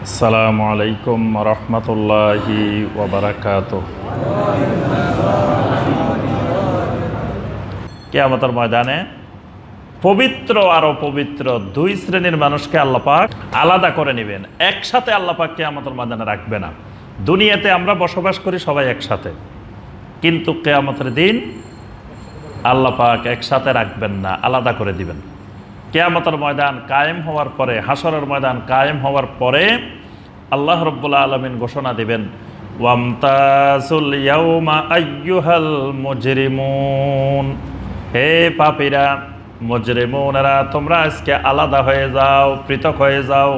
আসসালামু আলাইকুম রহমতুল্লাহি ওয়া বারাকাতুহু। কিয়ামতের ময়দানে পবিত্র আর অপবিত্র দুই শ্রেণীর মানুষকে আল্লাহ পাক আলাদা করে নেবেন। একসাথে আল্লাহ পাক কিয়ামতের ময়দানে রাখবে না। দুনিয়াতে আমরা বসবাস করি সবাই একসাথে, কিন্তু কিয়ামতের দিন আল্লাহ পাক একসাথে রাখবেন না, আলাদা করে দিবেন। কিয়ামতের ময়দান কায়েম হওয়ার পরে, হাসরের ময়দান কায়েম হওয়ার পরে আল্লাহ রাব্বুল আলামিন ঘোষণা দিবেন, ওয়ামতাজুল ইয়াউমা আইয়ুহাল মুজরিমুন, হে পাপীরা, মুজরিমুনরা, তোমরা আজকে আলাদা হয়ে যাও, পৃথক হয়ে যাও।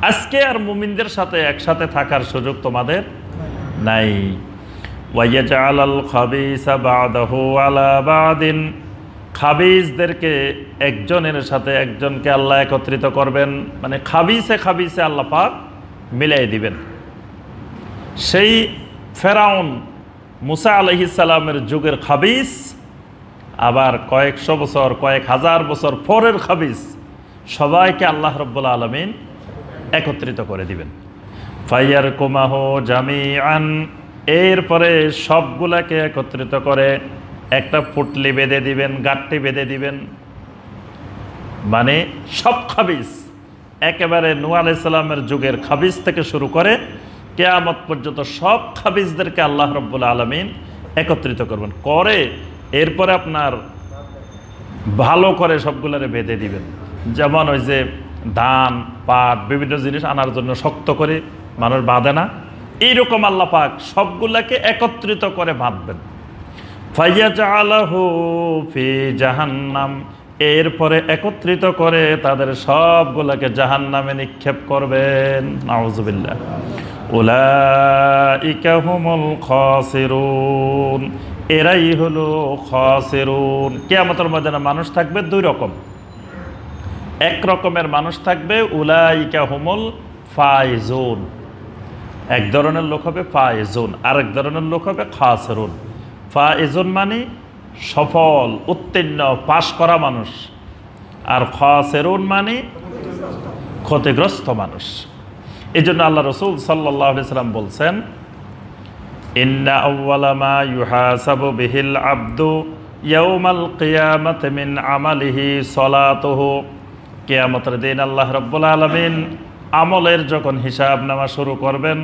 আজকে আর মুমিনদের সাথে একসাথে থাকার সুযোগ তোমাদের নাই। ওয়ায়াজআলাল খাবিসা বা'দাহু আলা বা'দিন, খাবিসদেরকে একজনের সাথে একজনকে আল্লাহ একত্রিত করবেন, মানে খাবিসে খাবিসে আল্লাহ পাক মিলাই দিবেন। সেই ফেরাউন মুসা আলাইহিস সালামের যুগের খাবিস, আবার কয়েকশো বছর, কয়েক হাজার বছর পরের খাবিস, সবাইকে আল্লাহ রাব্বুল আলামিন একত্রিত করে দিবেন। ফায়ারকুমাহু জামিআন, এরপরে সবগুলাকে একত্রিত করে একটা পুটলি বেঁধে দিবেন, গাঁটটি বেঁধে দিবেন। মানে সব খাবিস, একেবারে নূহ আলাইহিস সালামের যুগের খাবিস থেকে শুরু করে কিয়ামত পর্যন্ত সব খাবিসদেরকে আল্লাহ রাব্বুল আলামিন একত্রিত করবেন, করে এরপরে আপনার ভালো করে সবগুলারে বেঁধে দিবেন। যেমন ওই যে ধান, পাট, বিভিন্ন জিনিস আনার জন্য শক্ত করে মানুষ বাঁধে না, এইরকম আল্লাহ পাক সবগুলাকে একত্রিত করে বাঁধবেন। ফায়াজআলাহু ফি জাহান্নাম, এরপরে একত্রিত করে তাদের সবগুলোকে জাহান্নামে নিক্ষেপ করবেন। নাউযুবিল্লাহ। উলাইকা হুমুল খাসিরুন, এরাই হলো খাসিরুন। কিয়ামতের ময়দানে মানুষ থাকবে দুই রকম। এক রকমের মানুষ থাকবে উলাইকা হুমুল ফাইজুন, এক ধরনের লোক হবে ফাইজুন, আরেক ধরনের লোক হবে খাসিরুন। ফাইজুন মানে সফল, উত্তীর্ণ, পাশ করা মানুষ, আর খাসিরুন মানে ক্ষতিগ্রস্ত মানুষ। এই জন্য আল্লাহ রাসূল সাল্লাল্লাহু আলাইহি ওয়াসাল্লাম বলছেন, ইন্না আউওয়ালা মা ইউহাসাবু বিহিল আবদু ইয়াউমাল কিয়ামাতি মিন আমালিহি সালাতুহু, কিয়ামতের দিন আল্লাহ রাব্বুল আলামিন আমলের যখন হিসাব নেওয়া শুরু করবেন,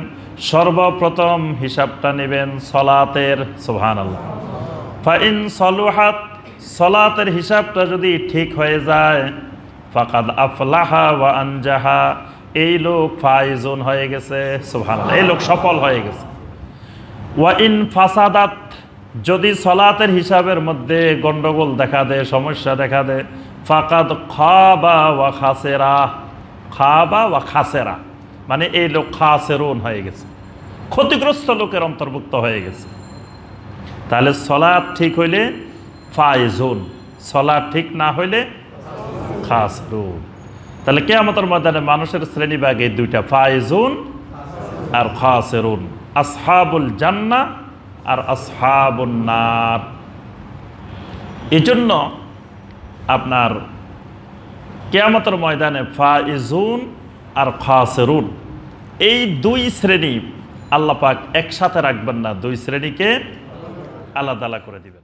সর্বপ্রথম হিসাবটা নেবেন সলাতের। সুবহানাল্লাহ। ফাইন সলুহাত, সলাতের হিসাবটা যদি ঠিক হয়ে যায়, ফাকাদ আফলাহা ওয়া আনজাহা, এই লোক ফাইজুন হয়ে গেছে। সুবহানাল্লাহ, এই লোক সফল হয়ে গেছে। ওয়া ইন ফাসাদাত, যদি সলাতের হিসাবের মধ্যে গন্ডগোল দেখা দেয়, সমস্যা দেখা দেয়, ফাকাদ খাবা ওয়া খাসেরা, খাবা ওয়া খাসেরা, মানে এই লোক খাসেরুন হয়ে গেছে, ক্ষতিগ্রস্ত লোকের অন্তর্ভুক্ত হয়ে গেছে। তাহলে সলাত ঠিক হইলে ফাইজুন, সলাত ঠিক না হইলে খাসরুন। তাহলে কিয়ামতের ময়দানে মানুষের শ্রেণীভাগ এই দুইটা, ফাইজুন আর খাসিরুন, আসহাবুল জান্নাহ আর আসহাবুন নার। এজন্য আপনার কিয়ামতের ময়দানে ফাইজুন আর খাসিরুন, এই দুই শ্রেণী আল্লাহ পাক একসাথে রাখবেন না, দুই শ্রেণীকে আলাদা আলাদা করে দিবেন।